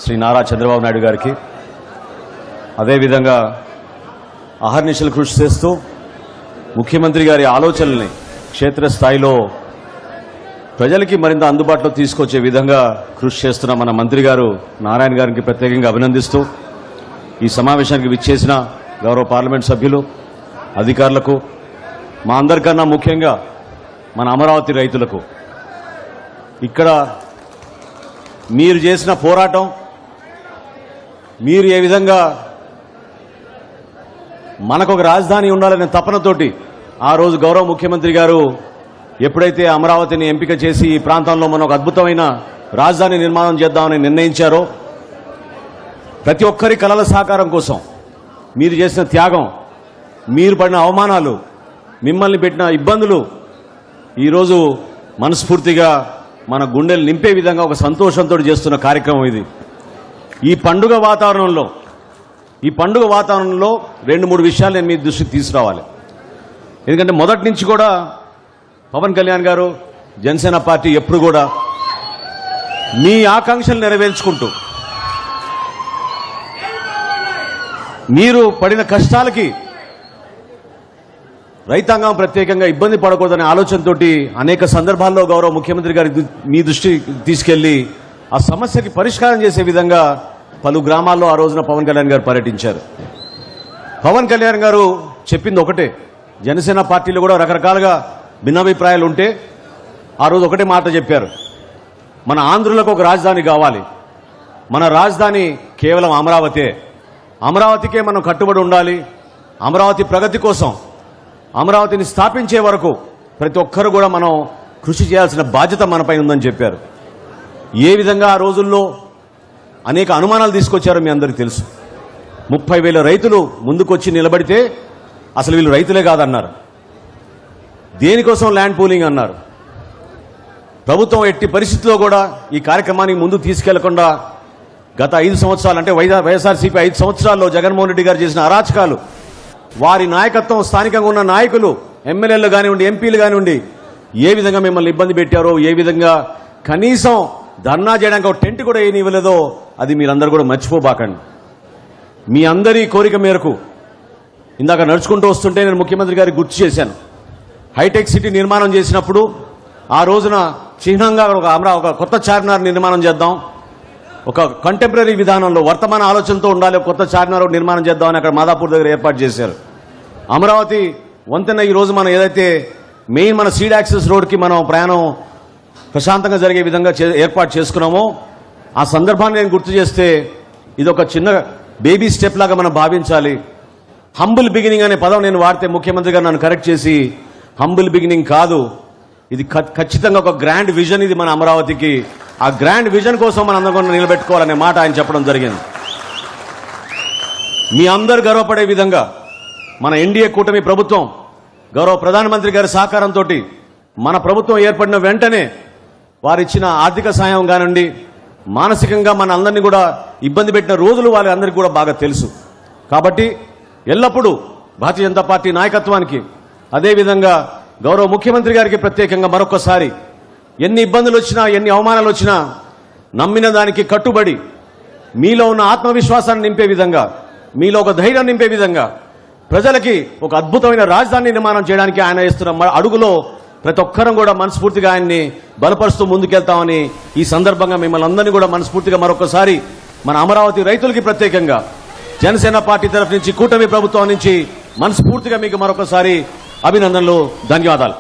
శ్రీ నారా చంద్రబాబు నాయుడు గారికి, అదేవిధంగా అహర్నిశలు కృషి చేస్తూ ముఖ్యమంత్రి గారి ఆలోచనల్ని క్షేత్రస్థాయిలో ప్రజలకి మరింత అందుబాటులో తీసుకొచ్చే విధంగా కృషి చేస్తున్న మన మంత్రి గారు నారాయణ గారికి ప్రత్యేకంగా అభినందిస్తూ ఈ సమావేశానికి విచ్చేసిన గౌరవ పార్లమెంట్ సభ్యులు, అధికారులకు, మా అందరికన్నా ముఖ్యంగా మన అమరావతి రైతులకు, ఇక్కడ మీరు చేసిన పోరాటం, మీరు ఏ విధంగా మనకు ఒక రాజధాని ఉండాలనే తపనతోటి ఆ రోజు గౌరవ ముఖ్యమంత్రి గారు ఎప్పుడైతే అమరావతిని ఎంపిక చేసి ఈ ప్రాంతంలో మనం ఒక అద్భుతమైన రాజధాని నిర్మాణం చేద్దామని నిర్ణయించారో, ప్రతి ఒక్కరి కలల సాకారం కోసం మీరు చేసిన త్యాగం, మీరు పడిన అవమానాలు, మిమ్మల్ని పెట్టిన ఇబ్బందులు ఈరోజు మనస్ఫూర్తిగా మన గుండెలు నింపే విధంగా ఒక సంతోషంతో చేస్తున్న కార్యక్రమం ఇది. ఈ పండుగ వాతావరణంలో 2-3 విషయాలు నేను మీ దృష్టికి తీసుకురావాలి. ఎందుకంటే మొదటి నుంచి కూడా పవన్ కళ్యాణ్ గారు, జనసేన పార్టీ ఎప్పుడు కూడా మీ ఆకాంక్షలు నెరవేర్చుకుంటూ, మీరు పడిన కష్టాలకి రైతాంగం ప్రత్యేకంగా ఇబ్బంది పడకూడదనే ఆలోచనతో అనేక సందర్భాల్లో గౌరవ ముఖ్యమంత్రి గారి మీ దృష్టి తీసుకెళ్లి ఆ సమస్యకి పరిష్కారం చేసే విధంగా పలు గ్రామాల్లో ఆ రోజున పవన్ కళ్యాణ్ గారు పర్యటించారు. పవన్ కళ్యాణ్ గారు చెప్పింది ఒకటే, జనసేన పార్టీలో కూడా రకరకాలుగా భిన్నాభిప్రాయాలు ఉంటే ఆ రోజు ఒకటే మాట చెప్పారు, మన ఆంధ్రులకు ఒక రాజధాని కావాలి, మన రాజధాని కేవలం అమరావతే, అమరావతికే మనం కట్టుబడి ఉండాలి, అమరావతి ప్రగతి కోసం, అమరావతిని స్థాపించే వరకు ప్రతి ఒక్కరు కూడా మనం కృషి చేయాల్సిన బాధ్యత మనపై ఉందని చెప్పారు. ఏ విధంగా ఆ రోజుల్లో అనేక అనుమానాలు తీసుకొచ్చారో మీ అందరికీ తెలుసు. 30,000 రైతులు ముందుకొచ్చి నిలబడితే అసలు వీళ్ళు రైతులే కాదన్నారు. దేనికోసం ల్యాండ్ పూలింగ్ అన్నారు. ప్రభుత్వం ఎట్టి పరిస్థితుల్లో కూడా ఈ కార్యక్రమానికి ముందు తీసుకెళ్లకుండా గత 5 సంవత్సరాలు అంటే వైఎస్ఆర్సీపీ 5 సంవత్సరాల్లో జగన్మోహన్ రెడ్డి గారు చేసిన అరాచకాలు, వారి నాయకత్వం, స్థానికంగా ఉన్న నాయకులు, ఎమ్మెల్యేలు కానివ్వండి, ఎంపీలు కానివ్వండి, ఏ విధంగా మిమ్మల్ని ఇబ్బంది పెట్టారో, ఏ విధంగా కనీసం ధర్నా చేయడానికి ఒక టెంట్ కూడా ఏనివ్వలేదో అది మీరందరూ కూడా మర్చిపోబాకండి. మీ అందరి కోరిక మేరకు ఇందాక నడుచుకుంటూ వస్తుంటే నేను ముఖ్యమంత్రి గారికి గుర్తు చేశాను, హైటెక్ సిటీ నిర్మాణం చేసినప్పుడు ఆ రోజున చిహ్నంగా ఒక కొత్త చార్మినార్ నిర్మాణం చేద్దాం, ఒక కంటెంపరీ విధానంలో వర్తమాన ఆలోచనతో ఉండాలి, కొత్త చార్మినార్ నిర్మాణం చేద్దామని అక్కడ మాదాపూర్ దగ్గర ఏర్పాటు చేశారు. అమరావతి వంతెన ఈరోజు మనం ఏదైతే మెయిన్ మన సీడ్ యాక్సెస్ రోడ్కి మనం ప్రయాణం ప్రశాంతంగా జరిగే విధంగా ఏర్పాటు చేసుకున్నామో, ఆ సందర్భాన్ని నేను గుర్తు చేస్తే ఇది ఒక చిన్న బేబీ స్టెప్ లాగా మనం భావించాలి. హంబుల్ బిగినింగ్ అనే పదం నేను వాడితే ముఖ్యమంత్రి గారు నన్ను కరెక్ట్ చేసి, హంబుల్ బిగినింగ్ కాదు, ఇది ఖచ్చితంగా ఒక గ్రాండ్ విజన్, ఇది మన అమరావతికి. ఆ గ్రాండ్ విజన్ కోసం మనం అందరం నిలబెట్టుకోవాలనే మాట ఆయన చెప్పడం జరిగింది. మీ అందరు గర్వపడే విధంగా మన ఎన్డీఏ కూటమి ప్రభుత్వం, గౌరవ ప్రధానమంత్రి గారి సహకారంతో మన ప్రభుత్వం ఏర్పడిన వెంటనే వారిచ్చిన ఆర్థిక సాయం కానివ్వండి, మానసికంగా మన అందరినీ కూడా ఇబ్బంది పెట్టిన రోజులు వాళ్ళందరికీ కూడా బాగా తెలుసు. కాబట్టి ఎల్లప్పుడూ భారతీయ జనతా పార్టీ నాయకత్వానికి, అదేవిధంగా గౌరవ ముఖ్యమంత్రి గారికి ప్రత్యేకంగా మరొకసారి ఎన్ని ఇబ్బందులు వచ్చినా, ఎన్ని అవమానాలు వచ్చినా నమ్మిన దానికి కట్టుబడి మీలో ఉన్న ఆత్మవిశ్వాసాన్ని నింపే విధంగా, మీలో ఒక ధైర్యం నింపే విధంగా, ప్రజలకి ఒక అద్భుతమైన రాజధాని నిర్మాణం చేయడానికి ఆయన ఇస్తున్న అడుగులో ప్రతి ఒక్కరం కూడా మనస్ఫూర్తిగా ఆయన్ని బలపరుస్తూ ముందుకెళ్తామని ఈ సందర్భంగా మిమ్మల్ని అందరినీ కూడా మనస్ఫూర్తిగా మరొకసారి మన అమరావతి రైతులకి ప్రత్యేకంగా జనసేన పార్టీ తరఫు నుంచి, కూటమి ప్రభుత్వం నుంచి మనస్ఫూర్తిగా మీకు మరొకసారి అభినందనలు, ధన్యవాదాలు.